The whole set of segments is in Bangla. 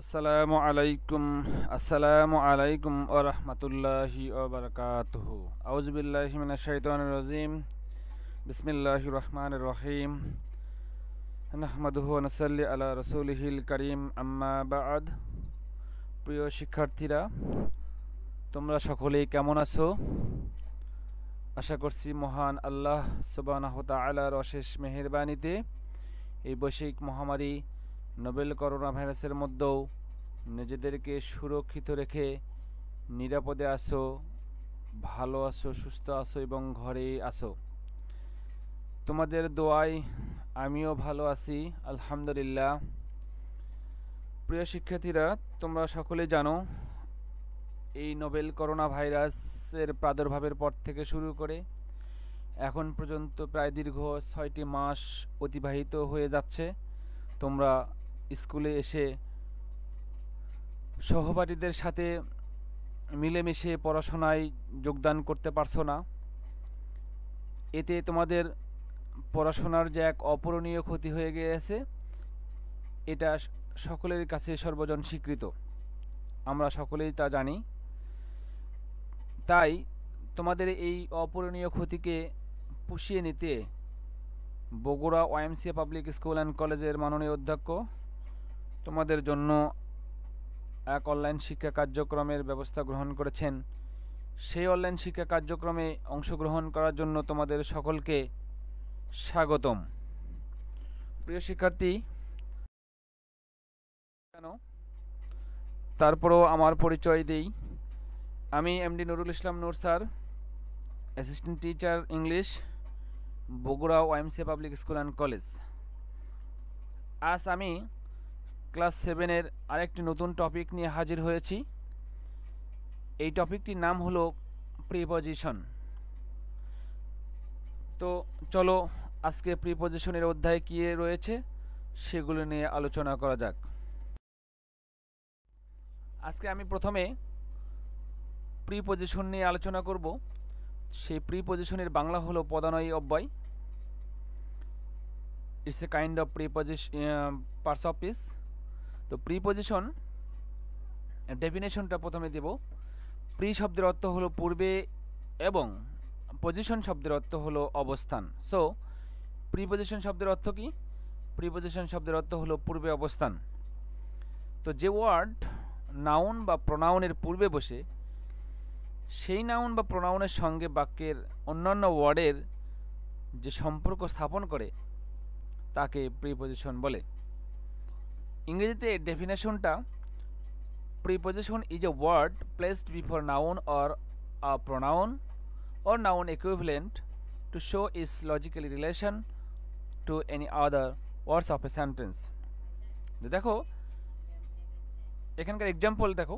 আসসালামু আলাইকুম ওয়া রাহমাতুল্লাহি ওয়া বারাকাতুহু। আউযু বিল্লাহি মিনাশ শাইতানির রাজিম। বিসমিল্লাহির রহমানির রহিম। নাহমাদুহু ওয়া নুসাল্লি আলা রাসূলিহিল কারীম, আম্মা বা'দ। প্রিয় শিক্ষার্থীরা, তোমরা সকলেই কেমন আছো? আশা করছি মহান আল্লাহ সুবহানাহু ওয়া তাআলার অশেষ মেহেরবানিতে এই বৈশ্বিক মহামারী নোবেল করোনা ভাইরাসের মধ্যেও নিজেদেরকে সুরক্ষিত রেখে নিরাপদে আছো, ভালো আছো, সুস্থ আছো এবং ঘরে আছো। তোমাদের দোয়ায় আমিও ভালো আছি, আলহামদুলিল্লাহ। প্রিয় শিক্ষার্থীরা, তোমরা সকলে জানো এই নোবেল করোনা ভাইরাসের প্রাদুর্ভাবের পর থেকে শুরু করে এখন পর্যন্ত প্রায় দীর্ঘ 6টি মাস অতিবাহিত হয়ে যাচ্ছে। তোমরা স্কুলে এসে সহপাঠীদের সাথে মিলেমিশে পড়াশোনায় যোগদান করতে পারছো না। এতে তোমাদের পড়াশোনার যে এক অপূরণীয় ক্ষতি হয়ে গিয়েছে, এটা সকলের কাছে সর্বজন স্বীকৃত, আমরা সকলেই তা জানি। তাই তোমাদের এই অপূরণীয় ক্ষতিকে পুষিয়ে নিতে Bogura YMCA public school and কলেজের মাননীয় অধ্যক্ষ তোমাদের জন্য এক অনলাইন শিক্ষা কার্যক্রমের ব্যবস্থা গ্রহণ করেছেন। সেই অনলাইন শিক্ষা কার্যক্রমে অংশগ্রহণ করার জন্য তোমাদের সকলকে স্বাগতম। প্রিয় শিক্ষার্থী, কেন তারপরও আমার পরিচয় দেই। আমি MD Nurul Islam Noor sir, assistant teacher English, Bogura YMCA public school and college. আজ আমি ক্লাস 7-এর আরেকটি নতুন টপিক নিয়ে হাজির হয়েছি। এই টপিকটির নাম হলো প্রিপজিশন। তো চলো আজকে প্রিপজিশনের অধ্যায় কী রয়েছে সেগুলো নিয়ে আলোচনা করা যাক। আজকে আমি প্রথমে প্রিপজিশন নিয়ে আলোচনা করব। সেই প্রিপজিশনের বাংলা হলো পদানয়ী অব্যয়। It's a kind of preposition, parts of speech. তো প্রিপজিশন ডেফিনেশনটা প্রথমে দেব। প্রি শব্দের অর্থ হলো পূর্বে এবং পজিশন শব্দের অর্থ হলো অবস্থান। সো প্রিপজিশন শব্দের অর্থ কি? প্রিপজিশন শব্দের অর্থ হলো পূর্বে অবস্থান। তো যে ওয়ার্ড নাউন বা প্রোনাউনের পূর্বে বসে সেই নাউন বা প্রোনাউনের সঙ্গে বাক্যের অন্যান্য ওয়ার্ডের যে সম্পর্ক স্থাপন করে তাকে প্রিপজিশন বলে। ইংরেজিতে ডেফিনেশনটা, preposition is a word placed before noun or a pronoun or noun equivalent to show its logical relation to any other words of a sentence. দেখো এখানকার এক্সাম্পল দেখো,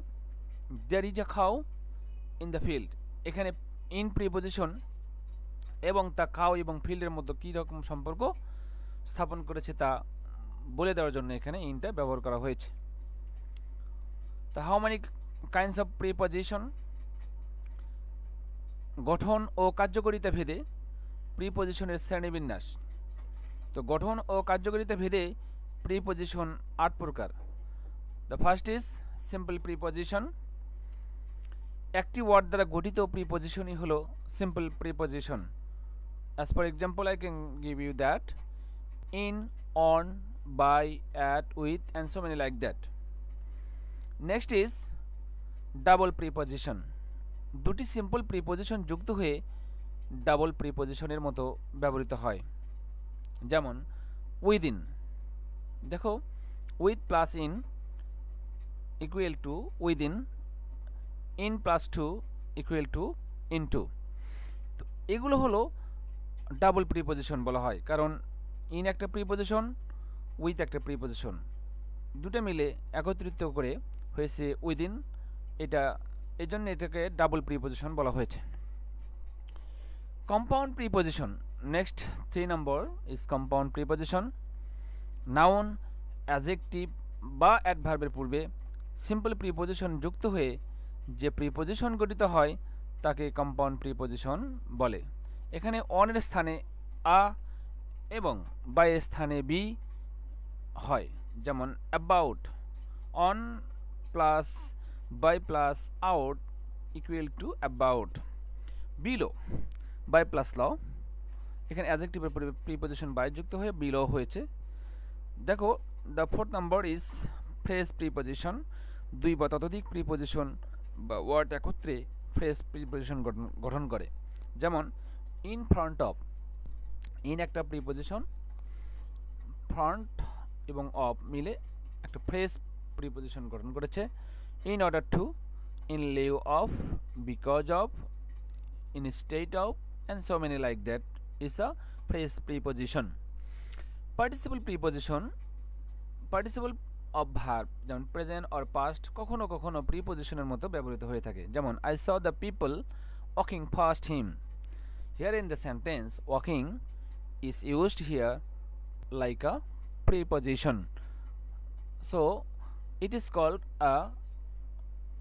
there is a cow in the field। এখানে ইন প্রিপজিশন এবং তা কাউ এবং ফিল্ডের মধ্যে কী রকম সম্পর্ক স্থাপন করেছে তা বলে দেওয়ার জন্য এখানে ইনটা ব্যবহার করা হয়েছে। তো how many kinds of preposition? গঠন ও কার্যকারিতা ভেদে প্রিপজিশনের শ্রেণীবিন্যাস। তো গঠন ও কার্যকারিতা ভেদে প্রিপজিশন 8 প্রকার। The first is simple preposition. একটি ওয়ার্ড দ্বারা গঠিত প্রিপজিশনই হলো simple preposition. As for example I can give you that, in, on, by, at, with and so many like that. Next is double preposition. দুটি সিম্পল প্রিপজিশন যুক্ত হয়ে ডাবল প্রিপজিশনের মতো ব্যবহৃত হয়। যেমন উইদিন। দেখো, with plus in equal to within, in plus to equal to into. তো এগুলো হলো ডাবল প্রিপজিশন বলা হয়, কারণ ইন একটা প্রিপজিশন, উইথ একটা প্রিপজিশন, দুটো মিলে একত্রিত করে হয়েছে উইদিন। এটা এই জন্য এটাকে ডাবল প্রিপজিশন বলা হয়েছে। Compound preposition. Next 3 number is compound preposition. Noun, adjective বা অ্যাডভার্বের পূর্বে সিম্পল প্রিপজিশন যুক্ত হয়ে যে প্রিপজিশন গঠিত হয় তাকে কম্পাউন্ড প্রিপজিশন বলে। এখানে অনের স্থানে আ এবং বাই এর স্থানে বি হয়। যেমন about, on plus by plus out equal to about, below by plus law, এখানে অ্যাডজেক্টিভের প্রিপজিশন বাই যুক্ত হয়ে বিলো হয়েছে। দেখো the fourth number is phrase preposition, দুই বা ততোধিক প্রিপজিশন বা ওয়ার্ড একত্রে ফ্রেজ প্রিপজিশন গঠন করে। যেমন ইন ফ্রন্ট অফ, ইন একটা প্রিপজিশন, ফ্রন্ট এবং অফ মিলে একটা ফ্রেজ প্রিপজিশন গঠন করেছে। In order to, in Liu of, because of, instead of, and so many like that is a phrase preposition. Participle preposition, participle of verb যেমন present or past কখনো কখনো প্রিপজিশনের মতো ব্যবহৃত হয়ে থাকে। যেমন I saw the people walking past him. Here in the sentence walking is used here like a preposition, so it is called a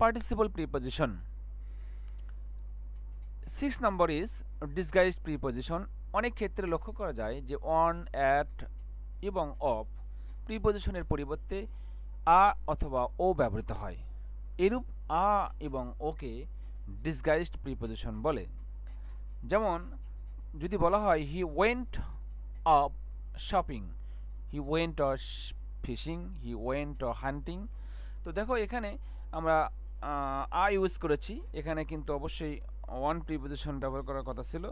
participle preposition. 6 number is disguised preposition. অনেক ক্ষেত্রে লক্ষ্য করা যায় যে অন, অ্যাট এবং অফ প্রিপজিশনের পরিবর্তে আ অথবা ও ব্যবহৃত হয়। এরূপ আ এবং ওকে ডিসগাইজড প্রিপজিশন বলে। যেমন যদি বলা হয় he went of shopping, he went of fishing, he went of hunting. তো দেখো এখানে আমরা আ ইউজ করেছি, এখানে কিন্তু অবশ্যই ওয়ান প্রিপজিশন ব্যবহার করার কথা ছিল,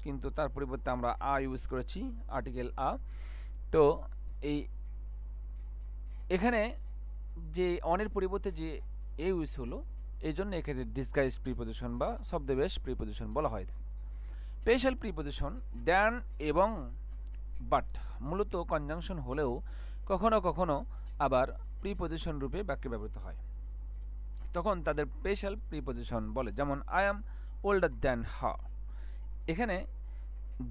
কিন্তু তার পরিবর্তে আমরা আ ইউজ করেছি, আর্টিকেল আ। তো এই এখানে যে অনের পরিবর্তে যে এ ইউজ হলো, এই জন্য এখানে ডিসগাইজ প্রিপজিশন বা শব্দবেশ প্রিপজিশন বলা হয়। স্পেশাল প্রিপজিশন দ্যান এবং বাট মূলত কনজাংশন হলেও কখনো কখনো আবার প্রিপজিশন রূপে বাক্যে ব্যবহৃত হয়, তখন তাদের স্পেশাল প্রিপজিশন বলে। যেমন আই অ্যাম ওল্ডার দ্যান হার, এখানে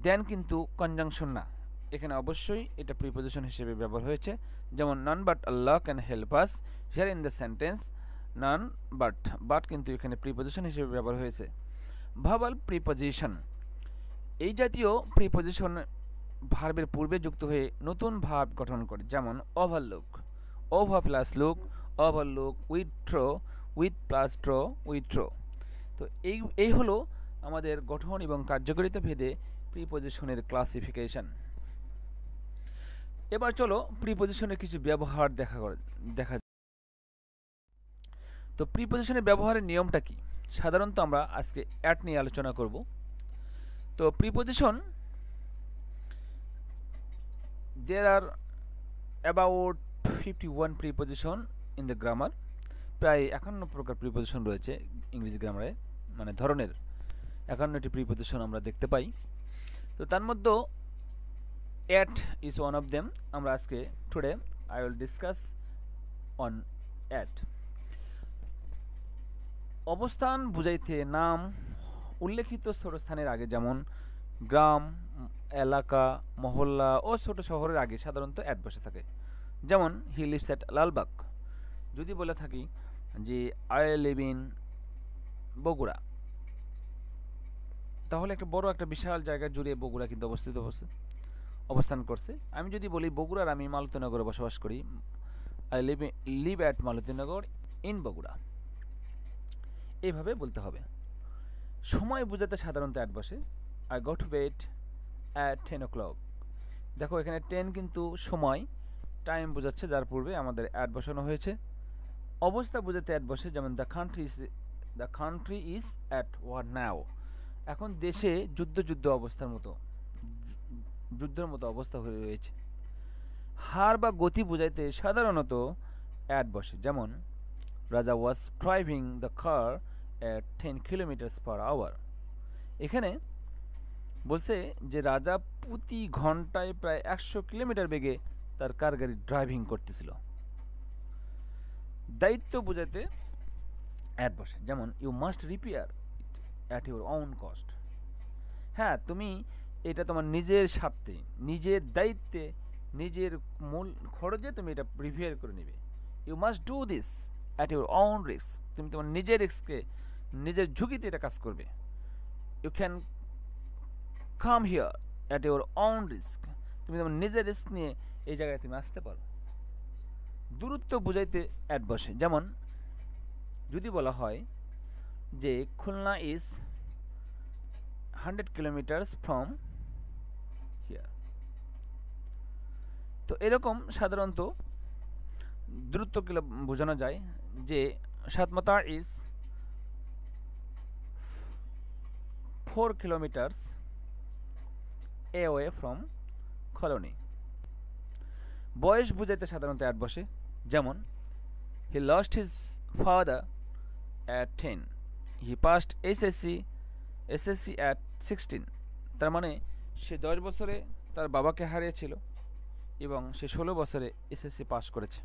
দ্যান কিন্তু কনজাংশন না, এখানে অবশ্যই এটা প্রিপজিশন হিসেবে ব্যবহার হয়েছে। যেমন none but Allah can help us, here in the sentence none but কিন্তু এখানে প্রিপজিশন হিসেবে ব্যবহার হয়েছে। ভার্বাল প্রিপজিশন, এই জাতীয় প্রিপজিশন ভার্বের পূর্বে যুক্ত হয়ে নতুন ভার্ব গঠন করে। যেমন overlook, over plus look, overlook, withdraw, with plus draw, withdraw. তো এই হলো আমাদের গঠন এবং কার্যকারিতা ভেদে প্রিপজিশনের ক্লাসিফিকেশন। এবার চলো প্রিপজিশনের কিছু ব্যবহার দেখা। তো প্রিপজিশনের ব্যবহারের নিয়মটা কি? সাধারণত আমরা আজকে অ্যাট নিয়ে আলোচনা করব। তো preposition there are about 51 preposition in the grammar, প্রায় 51 প্রকার প্রিপজিশন রয়েছে ইংরেজি গ্রামারে, মানে ধরনের 51টি প্রিপজিশন আমরা দেখতে পাই। তো তার মধ্যে at is one of them. আমরা আজকে today I will discuss on at. অবস্থান বুঝাইতে নাম উল্লেখিত ছোট স্থানের আগে, যেমন গ্রাম, এলাকা, মহল্লা ও ছোট শহরের আগে সাধারণত অ্যাট বসে থাকে। যেমন হি লিভস অ্যাট লালবাগ, যদি বলে থাকি যে আই লিভ ইন বগুড়া, তাহলে একটা বড় একটা বিশাল জায়গা জুড়ে বগুড়া কিন্তু অবস্থান করছে। আমি যদি বলি বগুড়ার আমি মালতীনগরে বসবাস করি, I live at Maltinagar in Bogura, এইভাবে বলতে হবে। সময় বোঝাতে সাধারণত অ্যাট বসে। I go to bed at 10 o'clock। দেখো এখানে 10 কিন্তু সময়, টাইম বোঝাচ্ছে, যার পূর্বে আমাদের অ্যাট বসানো হয়েছে। অবস্থা বোঝাতে অ্যাট বসে, যেমন the country is at war now, এখন দেশে যুদ্ধ অবস্থার মতো, যুদ্ধের মতো অবস্থা হয়ে রয়েছে। হার বা গতি বোঝাইতে সাধারণত অ্যাট বসে, যেমন রাজা ওয়াজ driving the car at 10 km/h। এখানে বলছে যে রাজা প্রতি ঘন্টায় প্রায় 100 কিলোমিটার বেগে তার কার গাড়ি ড্রাইভিং করতেছিল। দায়িত্ব বোঝাতে অ্যাট বসে, যেমন you must repair it at your own cost. হ্যাঁ, তুমি এটা তোমার নিজের স্বার্থে, নিজের দায়িত্বে, নিজের মূল খরচে তুমি এটা রিপেয়ার করে নেবে। You must do this at your own risk, তুমি তোমার নিজের রিস্কে, নিজের ঝুঁকিতে এটা কাজ করবে। You can come here at your own risk, তুমি তোমার নিজের রিস্ক নিয়ে এই জায়গায় তুমি আসতে পারো। দূরত্ব বুঝাইতে অ্যাট বসে। যেমন যদি বলা হয় যে Khulna is 100 kilometres from here, তো এরকম সাধারণত দূরত্বকে বোঝানো যায় যে Satmatha is 4 kilometres away from colony. বয়স বুঝাইতে সাধারণত অ্যাট বসে। যেমন he lost his father at 10, he passed SSC at 16। তার মানে সে 10 বছরে তার বাবাকে হারিয়েছিল এবং সে 16 বছরে এসএসসি পাস করেছে।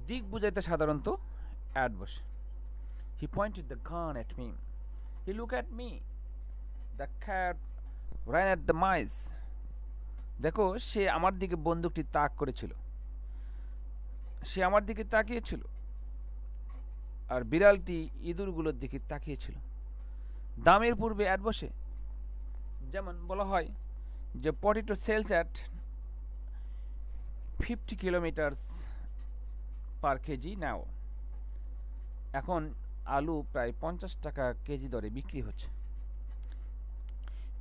দিক বুঝাইতে সাধারণত অ্যাট বসে। He pointed the gun at me, he look at me, the cat ran at the mice। দেখো সে আমার দিকে বন্দুকটি তাক করেছিল, সে আমার দিকে তাকিয়েছিল, আর বিড়ালটি ইঁদুরগুলোর দিকে তাকিয়েছিল। দামের পূর্বে অ্যাট বসে। যেমন বলা হয় যে potato sells at 50 kilometres per KG now. এখন আলু প্রায় 50 টাকা কেজি দরে বিক্রি হচ্ছে।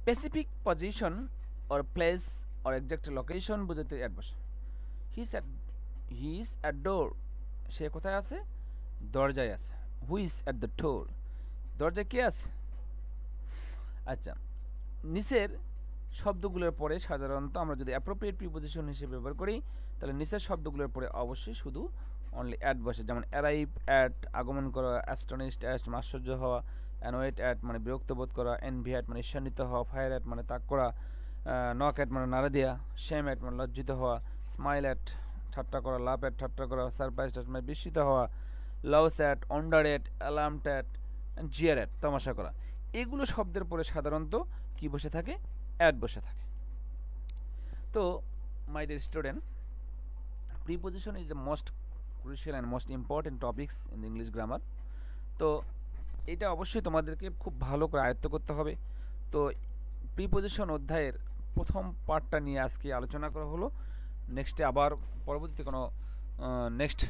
Specific position or place or exact location বুঝাতে অ্যাট বসে। হি ইজ অ্যাট ডোর, সে কোথায় আছে? দরজায় আছে। Who is at the door, দরজায় কে আছে? আচ্ছা, নিচের শব্দগুলোর পরে সাধারণত আমরা যদি অ্যাপ্রোপ্রিয়েট প্রিপোজিশন হিসেবে ব্যবহার করি তাহলে নিচের শব্দগুলোর পরে অবশ্যই শুধু অনলি অ্যাট বসে। যেমন অ্যারাইভ অ্যাট আগমন করা, অ্যাস্টনিশড অ্যাট মানে আশ্চর্য হওয়া, অ্যানোয়েড অ্যাট মানে বিরক্ত বোধ করা, এনভি অ্যাট মানে ঈর্ষান্বিত হওয়া, ফায়ার অ্যাট মানে তাক করা, নক অ্যাট মানে নাড়া দেওয়া, শেম অ্যাট মানে লজ্জিত হওয়া, স্মাইল অ্যাট ঠাট্টা করা, লাভ অ্যাট ঠাট্টা করা, সারপ্রাইজ অ্যাট মানে বিস্মিত হওয়া, loss at, wonder at, alarm at, jeer at তামাশা করা। এগুলো শব্দের পরে সাধারণত কি বসে থাকে? অ্যাট বসে থাকে। তো my dear student, preposition is the most crucial and most important topics in the English grammar. তো এটা অবশ্যই তোমাদেরকে খুব ভালো করে আয়ত্ত করতে হবে। তো প্রিপোজিশন অধ্যায়ের প্রথম পার্টটা নিয়ে আজকে আলোচনা করা হলো। নেক্সটে আবার পরবর্তীতে কোনো নেক্সট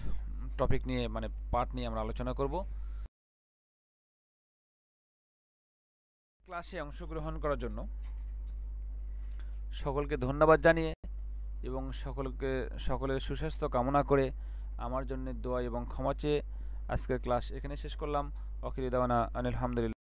টপিক নিয়ে মানে পার্ট নিয়ে আমরা আলোচনা করব। ক্লাসে অংশগ্রহণ করার জন্য সকলকে ধন্যবাদ জানিয়ে এবং সকলের সুস্বাস্থ্য কামনা করে আমার জন্য দোয়া এবং ক্ষমা চেয়ে আজকের ক্লাস এখানে শেষ করলাম। আখির দাওয়ানা আলহামদুলিল্লাহ।